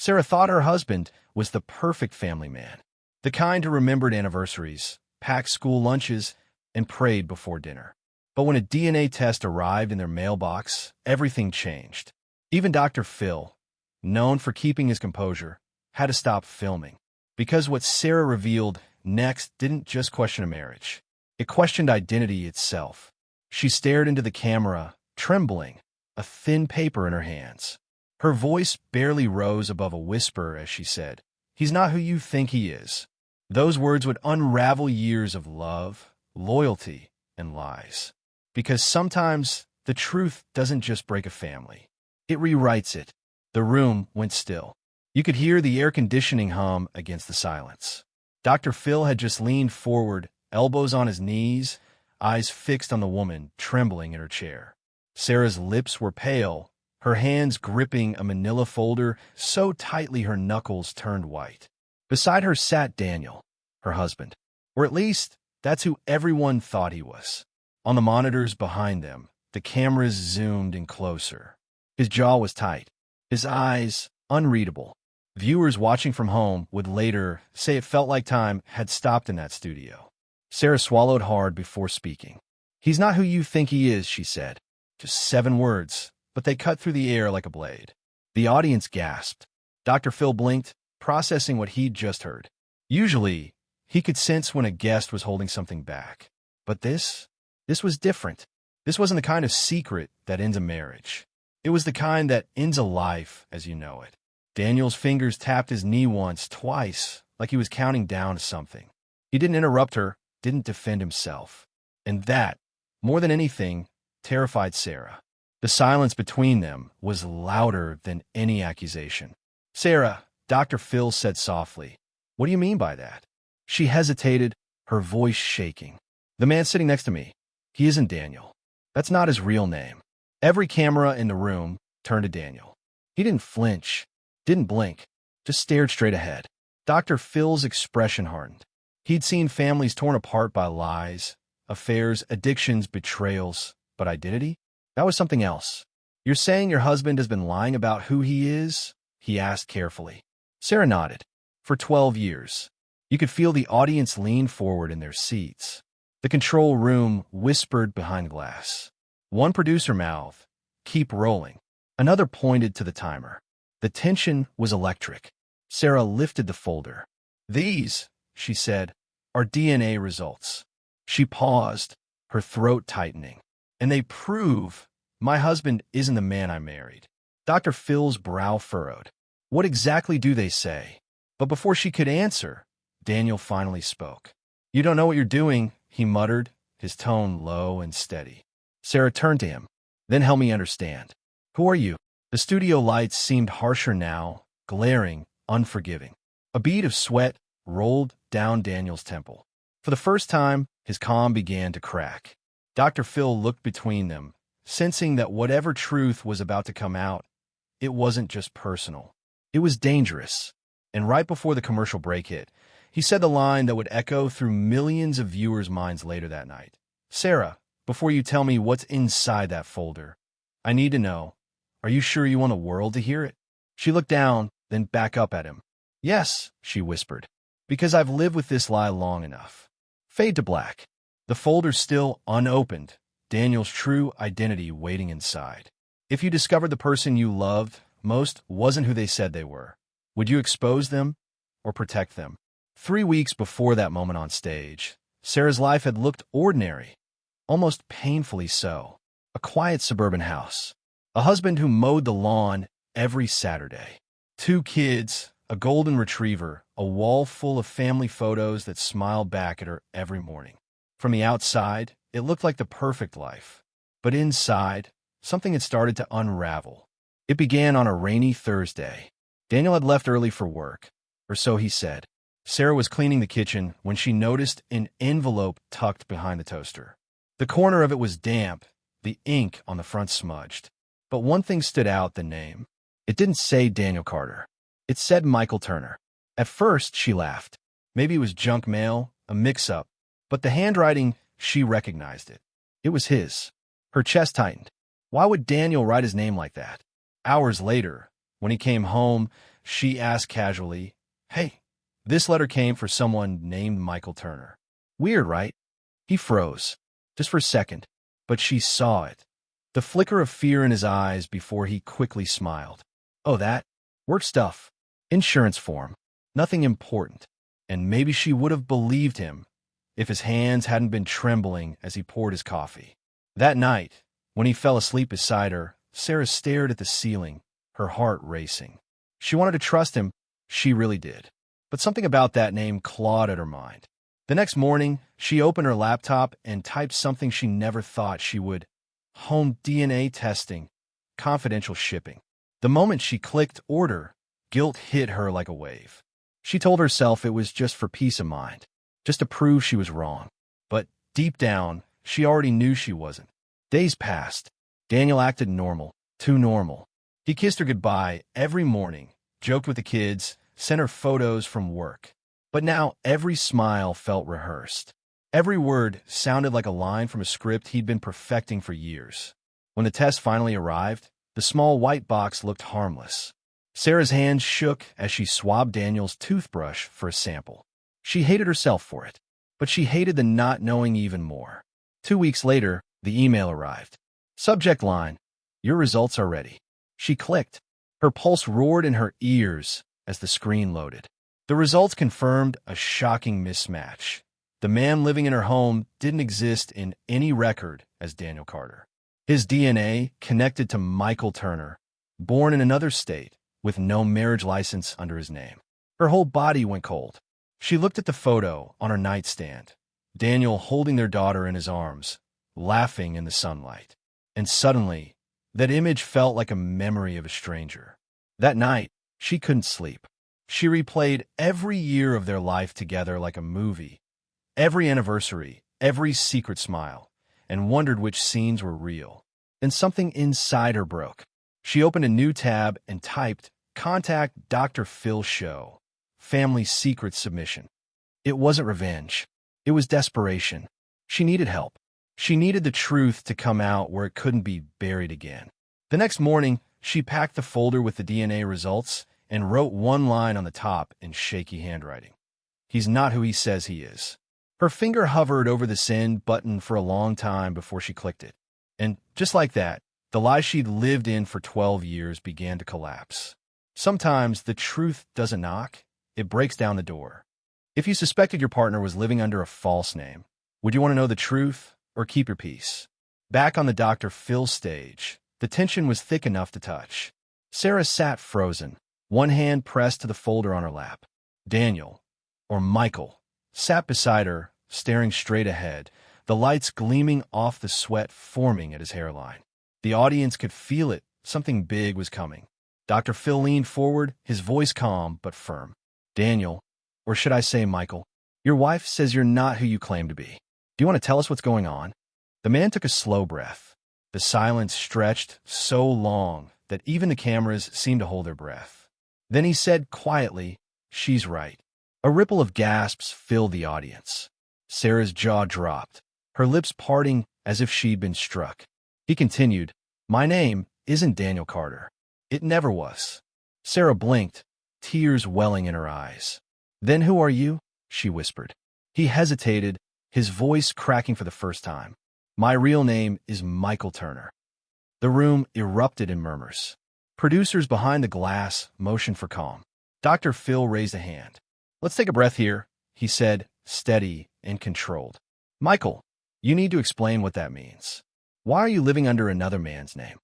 Sarah thought her husband was the perfect family man, the kind who remembered anniversaries, packed school lunches, and prayed before dinner. But when a DNA test arrived in their mailbox, everything changed. Even Dr. Phill, known for keeping his composure, had to stop filming. Because what Sarah revealed next didn't just question a marriage. It questioned identity itself. She stared into the camera, trembling, a thin paper in her hands. Her voice barely rose above a whisper as she said, "He's not who you think he is." Those words would unravel years of love, loyalty, and lies. Because sometimes the truth doesn't just break a family. It rewrites it. The room went still. You could hear the air conditioning hum against the silence. Dr. Phill had just leaned forward, elbows on his knees, eyes fixed on the woman trembling in her chair. Sarah's lips were pale, her hands gripping a manila folder so tightly her knuckles turned white. Beside her sat Daniel, her husband. Or at least, that's who everyone thought he was. On the monitors behind them, the cameras zoomed in closer. His jaw was tight, his eyes unreadable. Viewers watching from home would later say it felt like time had stopped in that studio. Sarah swallowed hard before speaking. "He's not who you think he is," she said. Just 7 words, but they cut through the air like a blade. The audience gasped. Dr. Phill blinked, processing what he'd just heard. Usually, he could sense when a guest was holding something back. But this was different. This wasn't the kind of secret that ends a marriage. It was the kind that ends a life as you know it. Daniel's fingers tapped his knee once, twice, like he was counting down to something. He didn't interrupt her, didn't defend himself. And that, more than anything, terrified Sarah. The silence between them was louder than any accusation. "Sarah," Dr. Phill said softly, "what do you mean by that?" She hesitated, her voice shaking. "The man sitting next to me, he isn't Daniel. That's not his real name." Every camera in the room turned to Daniel. He didn't flinch, didn't blink, just stared straight ahead. Dr. Phil's expression hardened. He'd seen families torn apart by lies, affairs, addictions, betrayals, but identity? That was something else. "You're saying your husband has been lying about who he is?" he asked carefully. Sarah nodded. "For 12 years. You could feel the audience lean forward in their seats. The control room whispered behind glass. One producer mouthed, "Keep rolling." Another pointed to the timer. The tension was electric. Sarah lifted the folder. "These," she said, "are DNA results." She paused, her throat tightening. "And they prove my husband isn't the man I married." Dr. Phil's brow furrowed. "What exactly do they say?" But before she could answer, Daniel finally spoke. "You don't know what you're doing," he muttered, his tone low and steady. Sarah turned to him. "Then help me understand. Who are you?" The studio lights seemed harsher now, glaring, unforgiving. A bead of sweat rolled down Daniel's temple. For the first time, his calm began to crack. Dr. Phill looked between them, sensing that whatever truth was about to come out, it wasn't just personal. It was dangerous. And right before the commercial break hit, he said the line that would echo through millions of viewers' minds later that night. "Sarah, before you tell me what's inside that folder, I need to know, are you sure you want the world to hear it?" She looked down, then back up at him. "Yes," she whispered, "because I've lived with this lie long enough." Fade to black. The folder still unopened, Daniel's true identity waiting inside. If you discovered the person you loved most wasn't who they said they were, would you expose them or protect them? 3 weeks before that moment on stage, Sarah's life had looked ordinary, almost painfully so. A quiet suburban house. A husband who mowed the lawn every Saturday. 2 kids, a golden retriever, a wall full of family photos that smiled back at her every morning. From the outside, it looked like the perfect life. But inside, something had started to unravel. It began on a rainy Thursday. Daniel had left early for work, or so he said. Sarah was cleaning the kitchen when she noticed an envelope tucked behind the toaster. The corner of it was damp, the ink on the front smudged. But one thing stood out: the name. It didn't say Daniel Carter. It said Michael Turner. At first, she laughed. Maybe it was junk mail, a mix-up. But the handwriting, she recognized it. It was his. Her chest tightened. Why would Daniel write his name like that? Hours later, when he came home, she asked casually, "Hey, this letter came for someone named Michael Turner." Weird, right? He froze, just for a second, but she saw it. The flicker of fear in his eyes before he quickly smiled. "Oh, that? Work stuff. Insurance form. Nothing important." And maybe she would have believed him if his hands hadn't been trembling as he poured his coffee. That night, when he fell asleep beside her, Sarah stared at the ceiling, her heart racing. She wanted to trust him, she really did. But something about that name clawed at her mind. The next morning, she opened her laptop and typed something she never thought she would. Home DNA testing, confidential shipping. The moment she clicked order, guilt hit her like a wave. She told herself it was just for peace of mind, just to prove she was wrong. But deep down, she already knew she wasn't. Days passed. Daniel acted normal, too normal. He kissed her goodbye every morning, joked with the kids, sent her photos from work. But now every smile felt rehearsed. Every word sounded like a line from a script he'd been perfecting for years. When the test finally arrived, the small white box looked harmless. Sarah's hands shook as she swabbed Daniel's toothbrush for a sample. She hated herself for it, but she hated the not knowing even more. 2 weeks later, the email arrived. Subject line, "Your results are ready." She clicked. Her pulse roared in her ears as the screen loaded. The results confirmed a shocking mismatch. The man living in her home didn't exist in any record as Daniel Carter. His DNA connected to Michael Turner, born in another state, with no marriage license under his name. Her whole body went cold. She looked at the photo on her nightstand, Daniel holding their daughter in his arms, laughing in the sunlight. And suddenly, that image felt like a memory of a stranger. That night, she couldn't sleep. She replayed every year of their life together like a movie, every anniversary, every secret smile, and wondered which scenes were real. Then something inside her broke. She opened a new tab and typed, "Contact Dr. Phill Show. Family secret submission." It wasn't revenge. It was desperation. She needed help. She needed the truth to come out where it couldn't be buried again. The next morning, she packed the folder with the DNA results and wrote one line on the top in shaky handwriting. "He's not who he says he is." Her finger hovered over the send button for a long time before she clicked it. And just like that, the lie she'd lived in for 12 years began to collapse. Sometimes the truth doesn't knock, it breaks down the door. If you suspected your partner was living under a false name, would you want to know the truth or keep your peace? Back on the Dr. Phill stage, the tension was thick enough to touch. Sarah sat frozen, one hand pressed to the folder on her lap. Daniel, or Michael, sat beside her, staring straight ahead, the lights gleaming off the sweat forming at his hairline. The audience could feel it. Something big was coming. Dr. Phill leaned forward, his voice calm but firm. "Daniel, or should I say Michael, your wife says you're not who you claim to be. Do you want to tell us what's going on?" The man took a slow breath. The silence stretched so long that even the cameras seemed to hold their breath. Then he said quietly, "She's right." A ripple of gasps filled the audience. Sarah's jaw dropped, her lips parting as if she'd been struck. He continued, "My name isn't Daniel Carter. It never was." Sarah blinked, tears welling in her eyes. "Then who are you?" she whispered. He hesitated, his voice cracking for the first time. "My real name is Michael Turner." The room erupted in murmurs. Producers behind the glass motioned for calm. Dr. Phill raised a hand. "Let's take a breath here," he said, steady and controlled. "Michael, you need to explain what that means. Why are you living under another man's name?"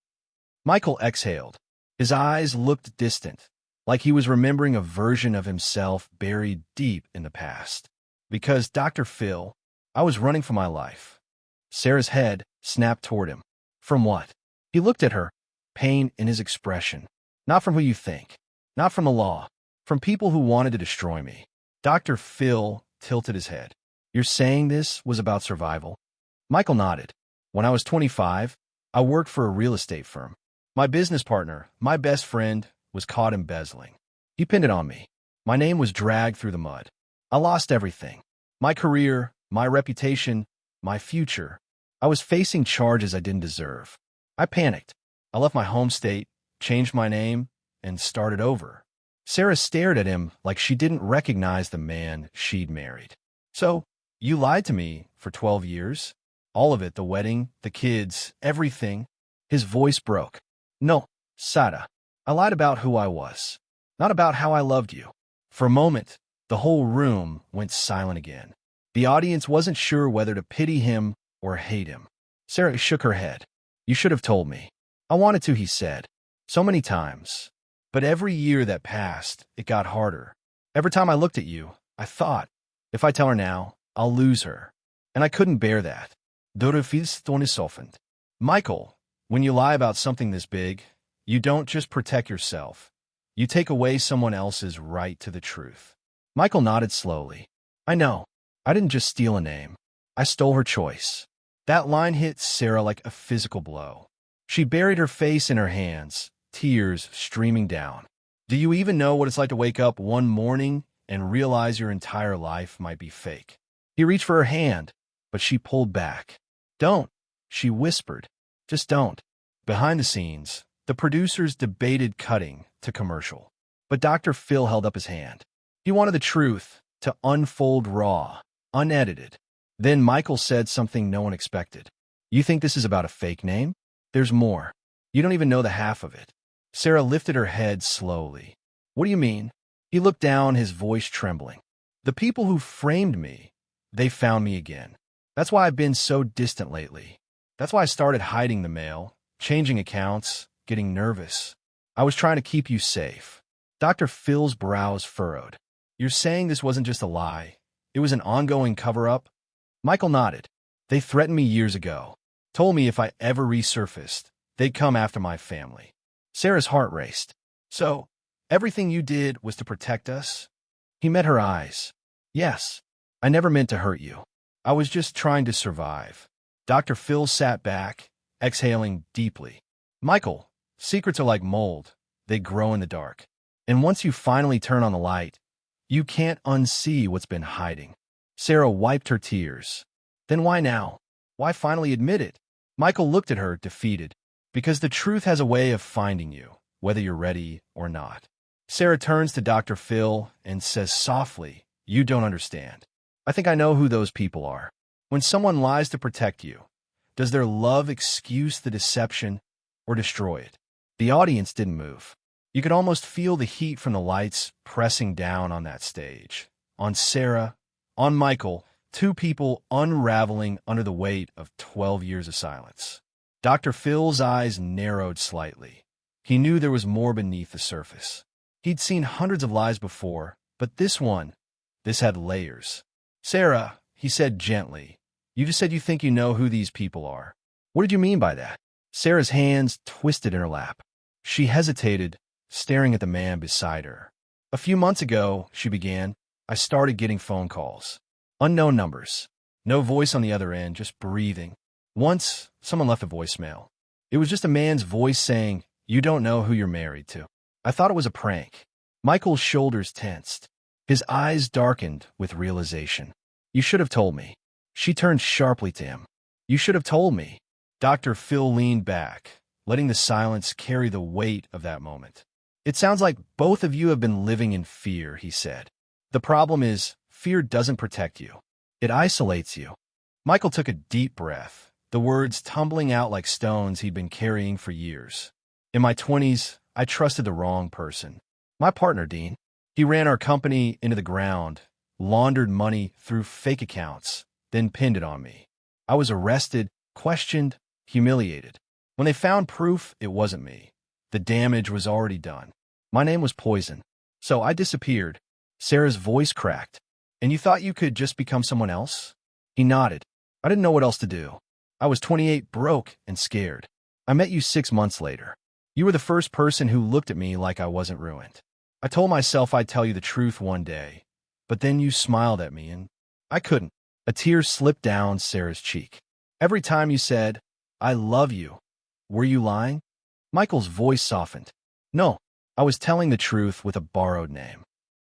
Michael exhaled. His eyes looked distant, like he was remembering a version of himself buried deep in the past. "Because, Dr. Phill, I was running for my life." Sarah's head snapped toward him. "From what?" He looked at her, pain in his expression. "Not from who you think. Not from the law. From people who wanted to destroy me." Dr. Phill tilted his head. "You're saying this was about survival?" Michael nodded. "When I was 25, I worked for a real estate firm. My business partner, my best friend, was caught embezzling. He pinned it on me. My name was dragged through the mud. I lost everything. My career, my reputation, my future. I was facing charges I didn't deserve. I panicked. I left my home state, changed my name, and started over." Sarah stared at him like she didn't recognize the man she'd married. So, you lied to me for 12 years? All of it, the wedding, the kids, everything. His voice broke. No, Sarah. I lied about who I was, not about how I loved you. For a moment, the whole room went silent again. The audience wasn't sure whether to pity him or hate him. Sarah shook her head. You should have told me. I wanted to, he said. So many times. But every year that passed, it got harder. Every time I looked at you, I thought, if I tell her now, I'll lose her. And I couldn't bear that. Michael, when you lie about something this big, you don't just protect yourself. You take away someone else's right to the truth. Michael nodded slowly. I know. I didn't just steal a name. I stole her choice. That line hit Sarah like a physical blow. She buried her face in her hands, tears streaming down. Do you even know what it's like to wake up one morning and realize your entire life might be fake? He reached for her hand, but she pulled back. Don't, she whispered. Just don't. Behind the scenes, the producers debated cutting to commercial. But Dr. Phill held up his hand. He wanted the truth to unfold raw, unedited. Then Michael said something no one expected. You think this is about a fake name? There's more. You don't even know the half of it. Sarah lifted her head slowly. What do you mean? He looked down, his voice trembling. The people who framed me, they found me again. That's why I've been so distant lately. That's why I started hiding the mail, changing accounts, getting nervous. I was trying to keep you safe. Dr. Phil's brows furrowed. You're saying this wasn't just a lie. It was an ongoing cover-up? Michael nodded. They threatened me years ago. Told me if I ever resurfaced, they'd come after my family. Sarah's heart raced. So, everything you did was to protect us? He met her eyes. Yes. I never meant to hurt you. I was just trying to survive. Dr. Phill sat back, exhaling deeply. Michael, secrets are like mold. They grow in the dark. And once you finally turn on the light, you can't unsee what's been hiding. Sarah wiped her tears. Then why now? Why finally admit it? Michael looked at her, defeated. Because the truth has a way of finding you, whether you're ready or not. Sarah turns to Dr. Phill and says softly, You don't understand. I think I know who those people are. When someone lies to protect you, does their love excuse the deception or destroy it? The audience didn't move. You could almost feel the heat from the lights pressing down on that stage. On Sarah, on Michael, two people unraveling under the weight of 12 years of silence. Dr. Phil's eyes narrowed slightly. He knew there was more beneath the surface. He'd seen hundreds of lies before, but this had layers. Sarah, he said gently, you just said you think you know who these people are. What did you mean by that? Sarah's hands twisted in her lap. She hesitated, staring at the man beside her. A few months ago, she began, I started getting phone calls. Unknown numbers. No voice on the other end, just breathing. Once, someone left a voicemail. It was just a man's voice saying, You don't know who you're married to. I thought it was a prank. Michael's shoulders tensed. His eyes darkened with realization. You should have told me. She turned sharply to him. You should have told me. Dr. Phill leaned back, letting the silence carry the weight of that moment. It sounds like both of you have been living in fear, he said. The problem is, fear doesn't protect you. It isolates you. Michael took a deep breath, the words tumbling out like stones he'd been carrying for years. In my 20s, I trusted the wrong person. My partner, Dean. He ran our company into the ground, laundered money through fake accounts, then pinned it on me. I was arrested, questioned, humiliated. When they found proof, it wasn't me. The damage was already done. My name was poison. So I disappeared. Sarah's voice cracked. And you thought you could just become someone else? He nodded. I didn't know what else to do. I was 28, broke and scared. I met you 6 months later. You were the first person who looked at me like I wasn't ruined. I told myself I'd tell you the truth one day, but then you smiled at me and I couldn't. A tear slipped down Sarah's cheek. Every time you said, I love you, were you lying? Michael's voice softened. No, I was telling the truth with a borrowed name.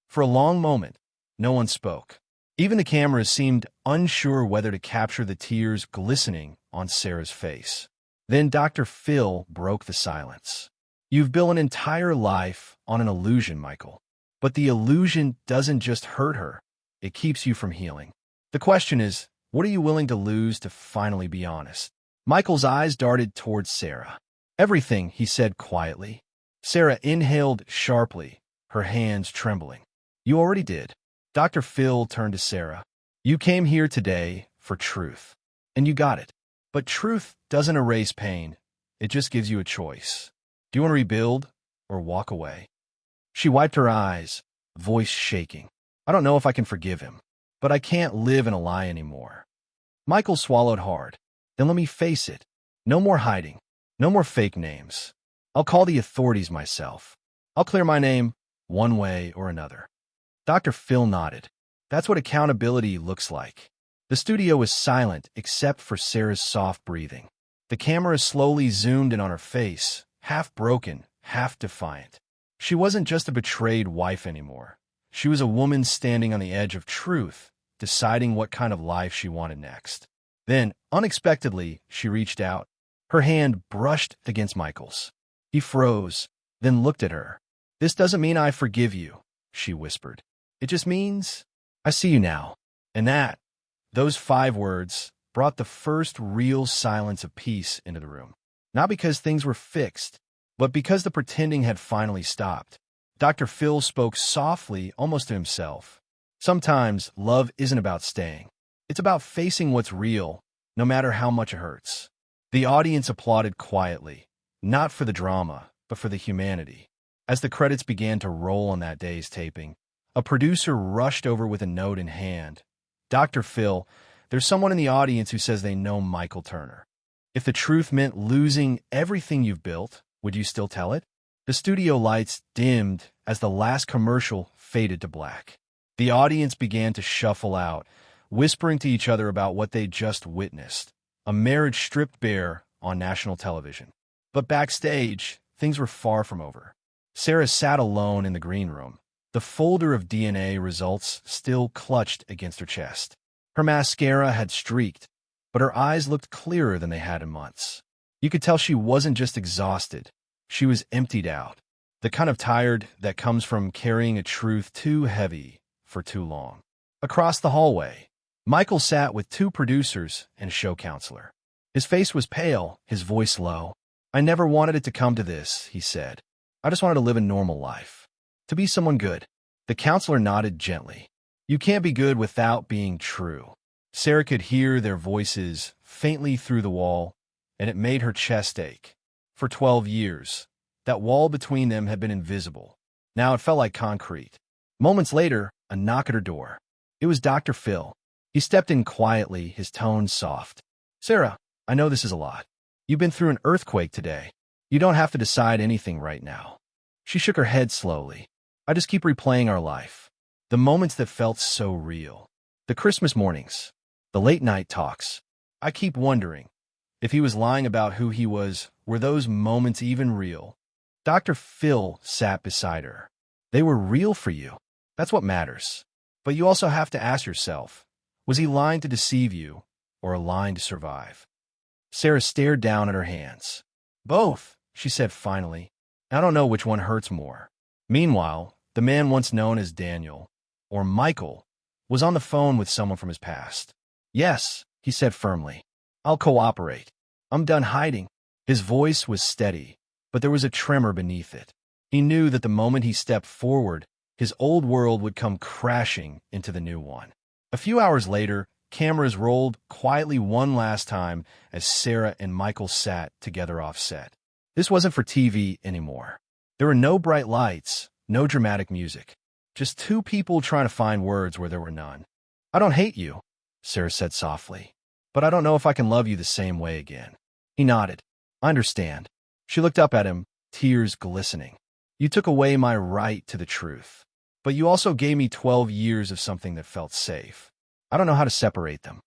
For a long moment, no one spoke. Even the cameras seemed unsure whether to capture the tears glistening on Sarah's face. Then Dr. Phill broke the silence. You've built an entire life on an illusion, Michael. But the illusion doesn't just hurt her. It keeps you from healing. The question is, what are you willing to lose to finally be honest? Michael's eyes darted towards Sarah. Everything, he said quietly. Sarah inhaled sharply, her hands trembling. You already did. Dr. Phill turned to Sarah. You came here today for truth, and you got it. But truth doesn't erase pain. It just gives you a choice. Do you want to rebuild or walk away? She wiped her eyes, voice shaking. I don't know if I can forgive him, but I can't live in a lie anymore. Michael swallowed hard. Then let me face it. No more hiding. No more fake names. I'll call the authorities myself. I'll clear my name one way or another. Dr. Phill nodded. That's what accountability looks like. The studio was silent except for Sarah's soft breathing. The camera slowly zoomed in on her face, half broken, half defiant. She wasn't just a betrayed wife anymore. She was a woman standing on the edge of truth, deciding what kind of life she wanted next. Then, unexpectedly, she reached out. Her hand brushed against Michael's. He froze, then looked at her. This doesn't mean I forgive you, she whispered. It just means I see you now. And those 5 words, brought the first real silence of peace into the room. Not because things were fixed, but because the pretending had finally stopped. Dr. Phill spoke softly, almost to himself. Sometimes love isn't about staying. It's about facing what's real, no matter how much it hurts. The audience applauded quietly, not for the drama, but for the humanity. As the credits began to roll on that day's taping, a producer rushed over with a note in hand. Dr. Phill, there's someone in the audience who says they know Michael Turner. If the truth meant losing everything you've built, would you still tell it? The studio lights dimmed as the last commercial faded to black. The audience began to shuffle out, whispering to each other about what they'd just witnessed. A marriage stripped bare on national television. But backstage, things were far from over. Sarah sat alone in the green room, the folder of DNA results still clutched against her chest. Her mascara had streaked, but her eyes looked clearer than they had in months. You could tell she wasn't just exhausted. She was emptied out, the kind of tired that comes from carrying a truth too heavy for too long. Across the hallway, Michael sat with 2 producers and a show counselor. His face was pale, his voice low. I never wanted it to come to this, he said. I just wanted to live a normal life. To be someone good. The counselor nodded gently. You can't be good without being true. Sarah could hear their voices faintly through the wall, and it made her chest ache. For 12 years, that wall between them had been invisible. Now it felt like concrete. Moments later, a knock at her door. It was Dr. Phill. He stepped in quietly, his tone soft. Sarah, I know this is a lot. You've been through an earthquake today. You don't have to decide anything right now. She shook her head slowly. I just keep replaying our life. The moments that felt so real. The Christmas mornings. The late night talks. I keep wondering, if he was lying about who he was, were those moments even real? Dr. Phill sat beside her. They were real for you. That's what matters. But you also have to ask yourself, was he lying to deceive you, or lying to survive? Sarah stared down at her hands. Both, she said finally. I don't know which one hurts more. Meanwhile, the man once known as Daniel, or Michael, was on the phone with someone from his past. Yes, he said firmly. I'll cooperate. I'm done hiding. His voice was steady, but there was a tremor beneath it. He knew that the moment he stepped forward, his old world would come crashing into the new one. A few hours later, cameras rolled quietly one last time as Sarah and Michael sat together off set. This wasn't for TV anymore. There were no bright lights, no dramatic music. Just 2 people trying to find words where there were none. I don't hate you, Sarah said softly, but I don't know if I can love you the same way again. He nodded. I understand. She looked up at him, tears glistening. You took away my right to the truth, but you also gave me 12 years of something that felt safe. I don't know how to separate them.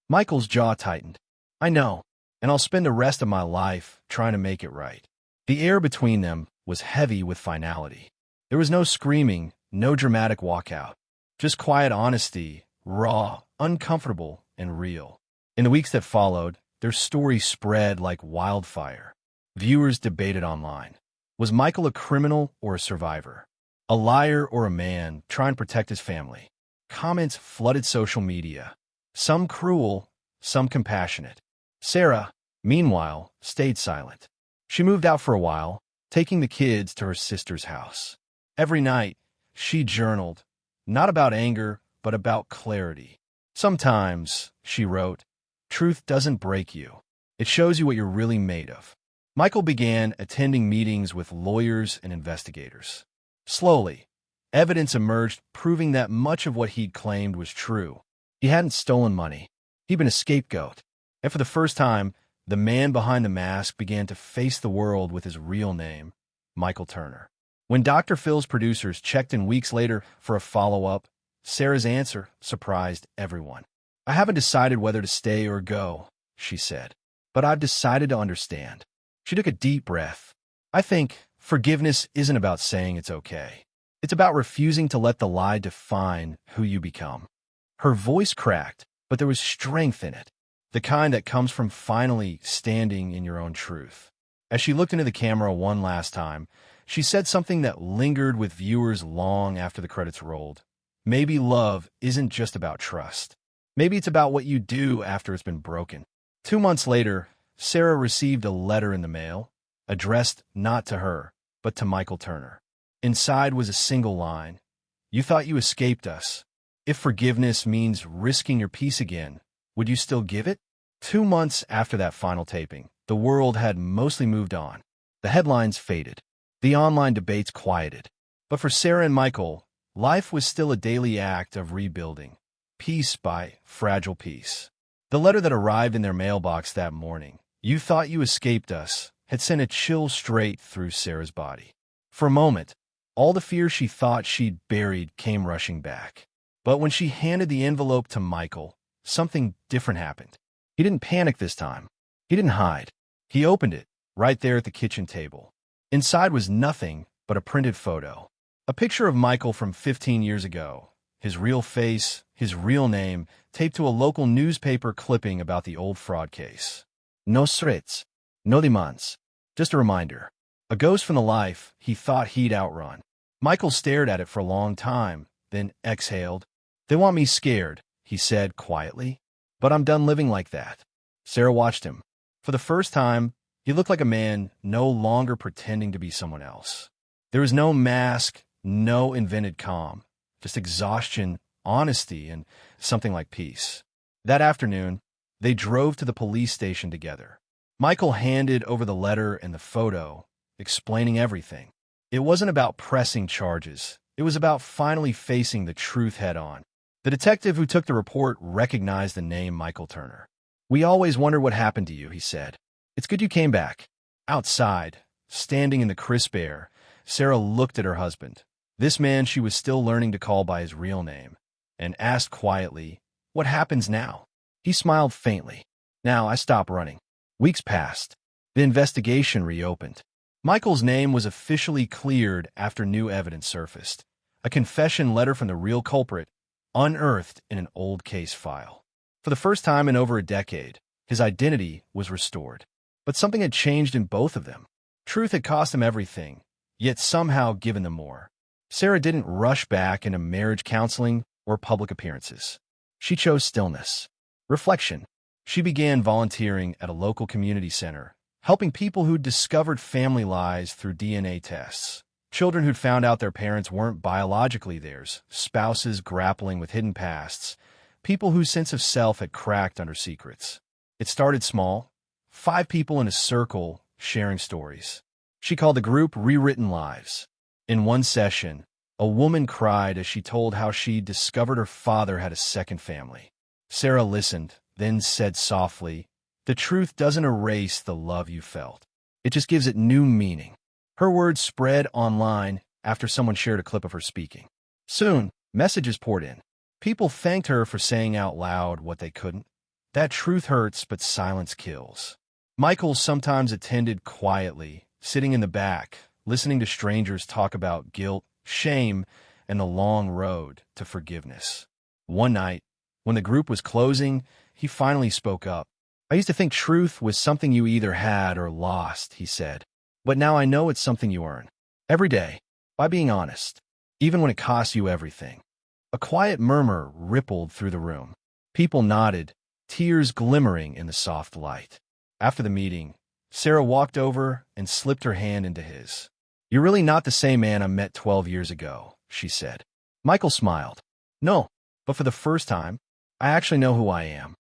Michael's jaw tightened. I know, and I'll spend the rest of my life trying to make it right. The air between them was heavy with finality. There was no screaming, no dramatic walkout. Just quiet honesty, raw, uncomfortable, and real. In the weeks that followed, their story spread like wildfire. Viewers debated online. Was Michael a criminal or a survivor? A liar or a man trying to protect his family. Comments flooded social media. Some cruel, some compassionate. Sarah, meanwhile, stayed silent. She moved out for a while, taking the kids to her sister's house. Every night, she journaled, not about anger, but about clarity. Sometimes, she wrote, truth doesn't break you. It shows you what you're really made of. Michael began attending meetings with lawyers and investigators. Slowly, evidence emerged proving that much of what he'd claimed was true. He hadn't stolen money. He'd been a scapegoat. And for the first time, the man behind the mask began to face the world with his real name, Michael Turner. When Dr. Phil's producers checked in weeks later for a follow-up, Sarah's answer surprised everyone. "I haven't decided whether to stay or go," she said, "but I've decided to understand." She took a deep breath. "I think forgiveness isn't about saying it's okay. It's about refusing to let the lie define who you become." Her voice cracked, but there was strength in it, the kind that comes from finally standing in your own truth. As she looked into the camera one last time, she said something that lingered with viewers long after the credits rolled. Maybe love isn't just about trust. Maybe it's about what you do after it's been broken. 2 months later, Sarah received a letter in the mail, addressed not to her, but to Michael Turner. Inside was a single line. "You thought you escaped us. If forgiveness means risking your peace again, would you still give it?" 2 months after that final taping, the world had mostly moved on. The headlines faded. The online debates quieted. But for Sarah and Michael, life was still a daily act of rebuilding, piece by fragile piece. The letter that arrived in their mailbox that morning, "You thought you escaped us," had sent a chill straight through Sarah's body. For a moment, all the fear she thought she'd buried came rushing back. But when she handed the envelope to Michael, something different happened. He didn't panic this time. He didn't hide. He opened it, right there at the kitchen table. Inside was nothing but a printed photo. A picture of Michael from 15 years ago. His real face, his real name, taped to a local newspaper clipping about the old fraud case. No threats, no demands. Just a reminder. A ghost from the life he thought he'd outrun. Michael stared at it for a long time, then exhaled. "They want me scared," he said quietly. "But I'm done living like that." Sarah watched him. For the first time, he looked like a man no longer pretending to be someone else. There was no mask, no invented calm, just exhaustion, honesty, and something like peace. That afternoon, they drove to the police station together. Michael handed over the letter and the photo, explaining everything. It wasn't about pressing charges. It was about finally facing the truth head-on. The detective who took the report recognized the name Michael Turner. "We always wondered what happened to you," he said. "It's good you came back." Outside, standing in the crisp air, Sarah looked at her husband, this man she was still learning to call by his real name, and asked quietly, "What happens now?" He smiled faintly. "Now I stop running." Weeks passed. The investigation reopened. Michael's name was officially cleared after new evidence surfaced. A confession letter from the real culprit, unearthed in an old case file. For the first time in over a decade, his identity was restored. But something had changed in both of them. Truth had cost them everything, yet somehow given them more. Sarah didn't rush back into marriage counseling or public appearances. She chose stillness. Reflection. She began volunteering at a local community center, helping people who'd discovered family lies through DNA tests. Children who'd found out their parents weren't biologically theirs, spouses grappling with hidden pasts, people whose sense of self had cracked under secrets. It started small, 5 people in a circle sharing stories. She called the group Rewritten Lives. In one session, a woman cried as she told how she discovered her father had a second family. Sarah listened, then said softly, "The truth doesn't erase the love you felt. It just gives it new meaning." Her words spread online after someone shared a clip of her speaking. Soon, messages poured in. People thanked her for saying out loud what they couldn't. That truth hurts, but silence kills. Michael sometimes attended quietly, sitting in the back, listening to strangers talk about guilt, shame, and the long road to forgiveness. One night, when the group was closing, he finally spoke up. "I used to think truth was something you either had or lost," he said. "But now I know it's something you earn. Every day, by being honest." even when it costs you everything. A quiet murmur rippled through the room. People nodded, tears glimmering in the soft light. After the meeting, Sarah walked over and slipped her hand into his. "You're really not the same man I met 12 years ago," she said. Michael smiled. "No, but for the first time, I actually know who I am."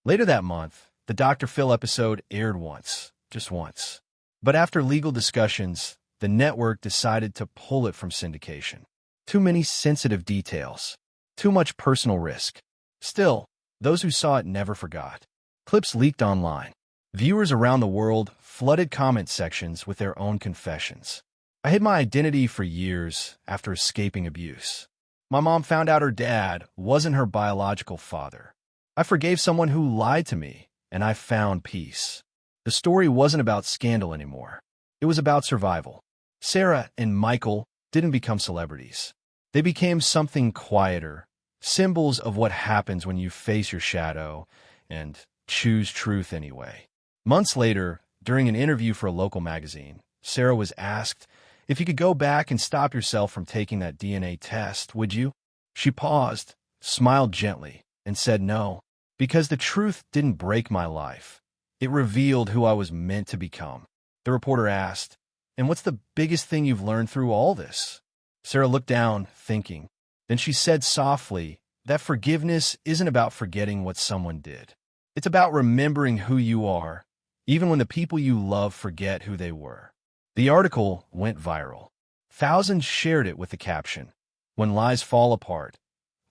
Later that month, the Dr. Phill episode aired once, just once. But after legal discussions, the network decided to pull it from syndication. Too many sensitive details. Too much personal risk. Still, those who saw it never forgot. Clips leaked online. Viewers around the world flooded comment sections with their own confessions. "I hid my identity for years after escaping abuse. My mom found out her dad wasn't her biological father. I forgave someone who lied to me, and I found peace." The story wasn't about scandal anymore. It was about survival. Sarah and Michael didn't become celebrities. They became something quieter, symbols of what happens when you face your shadow and choose truth anyway. Months later, during an interview for a local magazine, Sarah was asked, "If you could go back and stop yourself from taking that DNA test, would you?" She paused, smiled gently, and said no, because the truth didn't break my life. It revealed who I was meant to become. The reporter asked, "And what's the biggest thing you've learned through all this?" Sarah looked down, thinking. Then she said softly that forgiveness isn't about forgetting what someone did. It's about remembering who you are, even when the people you love forget who they were. The article went viral. Thousands shared it with the caption, "When lies fall apart,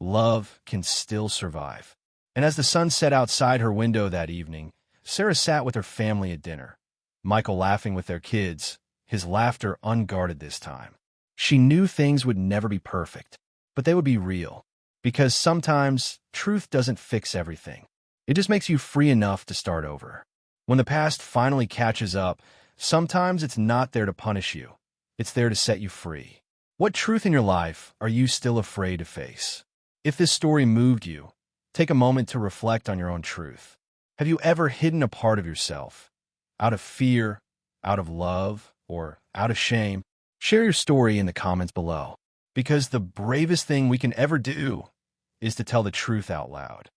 love can still survive." And as the sun set outside her window that evening, Sarah sat with her family at dinner. Michael laughing with their kids, his laughter unguarded this time. She knew things would never be perfect, but they would be real. Because sometimes truth doesn't fix everything. It just makes you free enough to start over. When the past finally catches up, sometimes it's not there to punish you. It's there to set you free. What truth in your life are you still afraid to face? If this story moved you, take a moment to reflect on your own truth. Have you ever hidden a part of yourself? Out of fear, out of love, or out of shame? Share your story in the comments below. Because the bravest thing we can ever do is to tell the truth out loud.